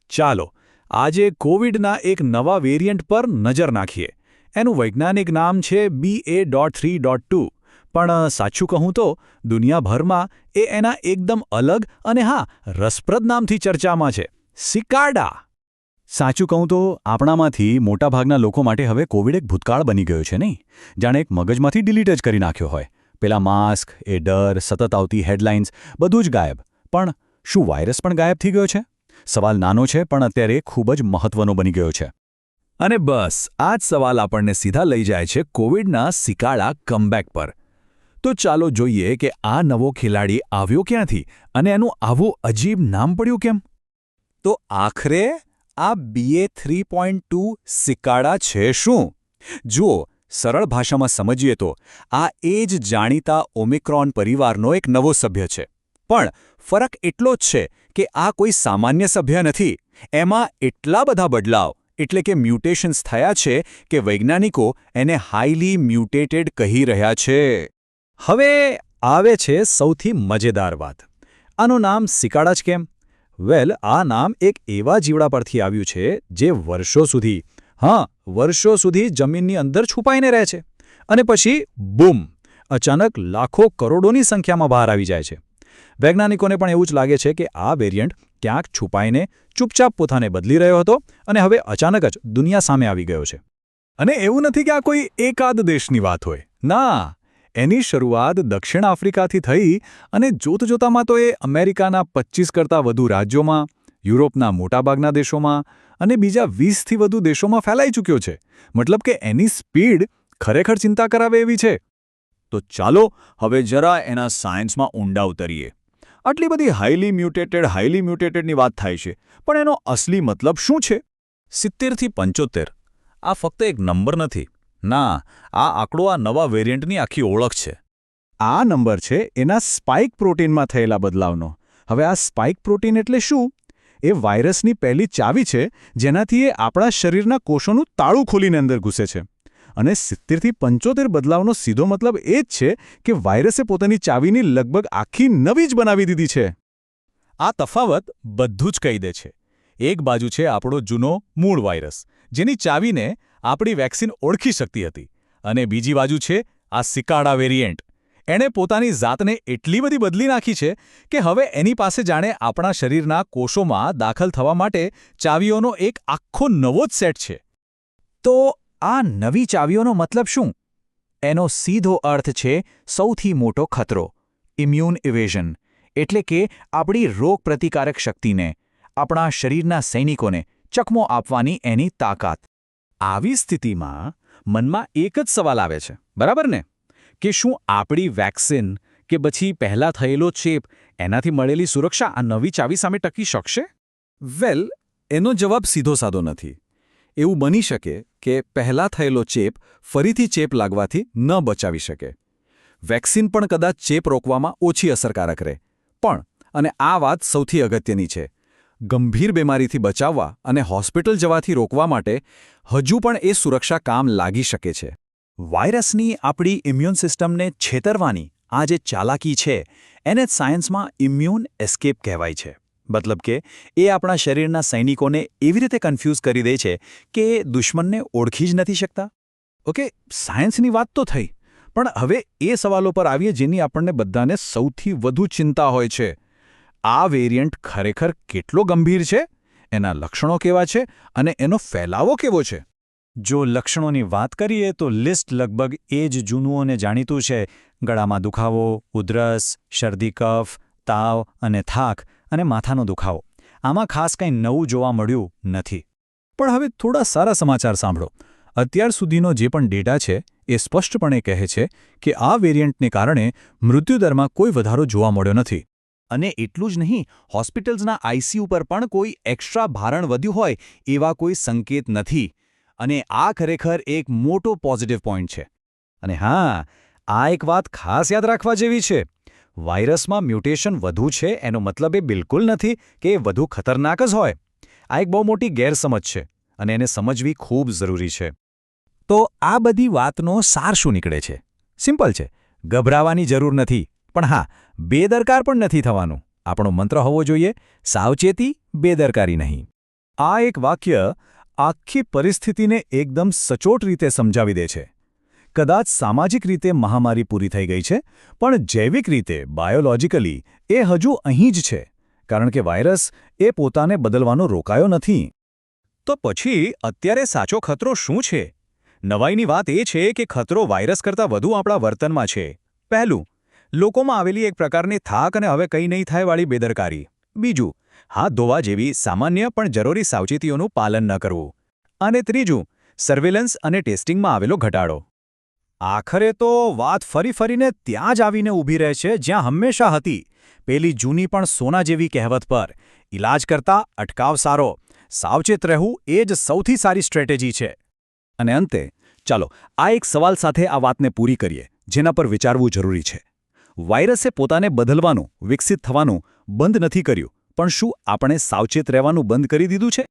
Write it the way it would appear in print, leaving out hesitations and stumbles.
ચાલો આજે કોવિડના એક નવા વેરિયન્ટ પર નજર નાખીએ. એનું વૈજ્ઞાનિક નામ છે BA.3.2. પણ સાચું કહું તો દુનિયાભરમાં એ એના એકદમ અલગ અને રસપ્રદ નામથી ચર્ચામાં છે, સિકાડા. સાચું કહું તો આપણામાંથી મોટાભાગના લોકો માટે હવે કોવિડ એક ભૂતકાળ બની ગયો છે નહીં, જાણે એક મગજમાંથી ડિલીટ જ કરી નાખ્યો હોય. પેલા માસ્ક, એ ડર, સતત આવતી હેડલાઇન્સ, બધું જ ગાયબ. પણ શું વાયરસ પણ ગાયબ થઈ ગયો છે? સવાલ નાનો છે પણ અત્યારે ખૂબ જ મહત્વનો બની ગયો છે. અને બસ આ જ સવાલ આપણને સીધા લઈ જાય છે કોવિડના સિકાડા કમબેક પર. તો ચાલો જોઈએ કે આ નવો ખેલાડી આવ્યો ક્યાંથી અને એનું આવું અજીબ નામ પડ્યું કેમ. તો આખરે આ BA.3.2 સિકાડા છે શું? જુઓ, સરળ ભાષામાં સમજીએ તો આ એ જ જાણીતા ઓમિક્રોન પરિવારનો એક નવો સભ્ય છે. પણ ફરક એટલો જ છે કે આ કોઈ સામાન્ય સભ્ય નથી. એમાં એટલા બધા બદલાવ એટલે કે મ્યુટેશન્સ થયા છે કે વૈજ્ઞાનિકો એને હાઈલી મ્યુટેટેડ કહી રહ્યા છે. હવે આવે છે સૌથી મજેદાર વાત. આનું નામ સિકાડા જ કેમ? વેલ, આ નામ એક એવા જીવડા પરથી આવ્યું છે જે વર્ષો સુધી જમીનની અંદર છુપાઈને રહે છે અને પછી બૂમ, અચાનક લાખો કરોડોની સંખ્યામાં બહાર આવી જાય છે. વૈજ્ઞાનિકોને પણ એવું જ લાગે છે કે આ વેરિયન્ટ ક્યાંક છુપાઈને ચૂપચાપ પોતાને બદલી રહ્યો હતો અને હવે અચાનક જ દુનિયા સામે આવી ગયો છે. અને એવું નથી કે આ કોઈ એકાદ દેશની વાત હોય. ના, એની શરૂઆત દક્ષિણ આફ્રિકાથી થઈ અને જોતજોતામાં તો એ અમેરિકાના 25 કરતાં વધુ રાજ્યોમાં, યુરોપના મોટાભાગના દેશોમાં અને બીજા 20થી વધુ દેશોમાં ફેલાઈ ચૂક્યો છે. મતલબ કે એની સ્પીડ ખરેખર ચિંતા કરાવે એવી છે. તો ચાલો હવે જરા એના સાયન્સમાં ઊંડા ઉતરીએ. આટલી બધી હાઈલી મ્યુટેટેડની વાત થાય છે, પણ એનો અસલી મતલબ શું છે? 70 થી 75. આ ફક્ત એક નંબર નથી. ના, આ આંકડો આ નવા વેરિયન્ટની આખી ઓળખ છે. આ નંબર છે એના સ્પાઇક પ્રોટીનમાં થયેલા બદલાવનો. હવે આ સ્પાઇક પ્રોટીન એટલે શું? એ વાયરસની પહેલી ચાવી છે જેનાથી એ આપણા શરીરના કોષોનું તાળું ખોલીને અંદર ઘૂસે છે. અને 70 થી 75 બદલાવનો સીધો મતલબ એ જ છે કે વાયરસે પોતાની ચાવીની લગભગ આખી નવી જ બનાવી દીધી છે. આ તફાવત બધું જ કહી દે છે. એક બાજુ છે આપણો જૂનો મૂળ વાયરસ, જેની ચાવીને આપણી વેક્સિન ઓળખી શકતી હતી, અને બીજી બાજુ છે આ સિકાડા વેરિયન્ટ. એણે પોતાની જાતને એટલી બધી બદલી નાખી છે કે હવે એની પાસે જાણે આપણા શરીરના કોષોમાં દાખલ થવા માટે ચાવીઓનો એક આખો નવો જ સેટ છે. તો આ નવી ચાવીઓનો મતલબ શું? એનો સીધો અર્થ છે સૌથી મોટો ખતરો, ઇમ્યુન ઇવેઝન. એટલે કે આપણી રોગપ્રતિકારક શક્તિને, આપણા શરીરના સૈનિકોને ચકમો આપવાની એની તાકાત. આવી સ્થિતિમાં મનમાં એક જ સવાલ આવે છે, બરાબર ને? કે શું આપણી વેક્સિન કે પછી પહેલાં થયેલો ચેપ, એનાથી મળેલી સુરક્ષા આ નવી ચાવી સામે ટકી શકશે? વેલ, એનો જવાબ સીધો સાદો નથી. એવું બની શકે કે પહેલાં થયેલો ચેપ ફરીથી ચેપ લાગવાથી ન બચાવી શકે. વેક્સિન પણ કદાચ ચેપ રોકવામાં ઓછી અસરકારક રહે. પણ, અને આ વાત સૌથી અગત્યની છે, ગંભીર બીમારીથી બચાવવા અને હોસ્પિટલ જવાથી રોકવા માટે હજુ પણ એ સુરક્ષા કામ લાગી શકે છે. વાયરસની આપણી ઇમ્યુન સિસ્ટમને છેતરવાની આ જે ચાલાકી છે એને જ સાયન્સમાં ઇમ્યુન એસ્કેપ કહેવાય છે. મતલબ કે એ આપણા શરીરના સૈનિકોને એવી રીતે કન્ફ્યુઝ કરી દે છે કે દુશ્મનને ઓળખી જ નથી શકતા. ઓકે, સાયન્સની વાત તો થઈ, પણ હવે એ સવાલો પર આવીએ જેની આપણને બધાને સૌથી વધુ ચિંતા હોય છે. આ વેરિયન્ટ ખરેખર કેટલો ગંભીર છે? એના લક્ષણો કેવા છે અને એનો ફેલાવો કેવો છે? જો લક્ષણોની વાત કરીએ તો લિસ્ટ લગભગ એ જ જૂનું અને જાણીતું છે. ગળામાં દુખાવો, ઉધરસ, શરદી, કફ, તાવ અને થાક અને માથાનો દુખાવો. આમાં ખાસ કંઈ નવું જોવા મળ્યું નથી. પણ હવે થોડા સારા સમાચાર સાંભળો. અત્યાર સુધીનો જે પણ ડેટા છે એ સ્પષ્ટપણે કહે છે કે આ વેરિયન્ટને કારણે મૃત્યુદરમાં કોઈ વધારો જોવા મળ્યો નથી. અને એટલું જ નહીં, હોસ્પિટલ્સના ICU પર પણ કોઈ એક્સ્ટ્રા ભારણ વધ્યું હોય એવા કોઈ સંકેત નથી. અને આ ખરેખર એક મોટો પોઝિટિવ પોઈન્ટ છે. અને આ એક વાત ખાસ યાદ રાખવા જેવી છે. વાયરસમાં મ્યુટેશન વધુ છે એનો મતલબ એ બિલકુલ નથી કે એ વધુ ખતરનાક જ હોય. આ એક બહુ મોટી ગેરસમજ છે અને એને સમજવી ખૂબ જરૂરી છે. તો આ બધી વાતનો સાર શું નીકળે છે? સિમ્પલ છે. ગભરાવાની જરૂર નથી, પણ બેદરકાર પણ નથી થવાનું. આપણો મંત્ર હોવો જોઈએ, સાવચેતી, બેદરકારી નહીં. આ એક વાક્ય આખી પરિસ્થિતિને એકદમ સચોટ રીતે સમજાવી દે છે. કદાચ સામાજિક રીતે મહામારી પૂરી થઈ ગઈ છે, પણ જૈવિક રીતે બાયોલોજિકલી એ હજુ અહીં જ છે, કારણ કે વાયરસ એ પોતાને બદલવાનો રોકાયો નથી. તો પછી અત્યારે સાચો ખતરો શું છે? નવાઈની વાત એ છે કે ખતરો વાયરસ કરતાં વધુ આપણા વર્તનમાં છે. પહેલું, લોકોમાં આવેલી એક પ્રકારની થાક અને હવે કંઈ નહીં થાયવાળી બેદરકારી. બીજું, હાથ ધોવા જેવી સામાન્ય પણ જરૂરી સાવચેતીઓનું પાલન ન કરવું. અને ત્રીજું, સર્વેલન્સ અને ટેસ્ટિંગમાં આવેલો ઘટાડો. આખરે તો વાત ફરી ફરીને ત્યાં જ આવીને ઊભી રહે છે જ્યાં હંમેશા હતી, પેલી જૂની પણ સોના જેવી કહેવત પર: ઇલાજ કરતાં અટકાવ સારો. સાવચેત રહેવું એ જ સૌથી સારી સ્ટ્રેટેજી છે. અને અંતે ચાલો આ એક સવાલ સાથે આ વાતને પૂરી કરીએ, જેના પર વિચારવું જરૂરી છે. વાયરસે પોતાને બદલવાનું, વિકસિત થવાનું બંધ નથી કર્યું, પણ શું આપણે સાવચેત રહેવાનું બંધ કરી દીધું છે?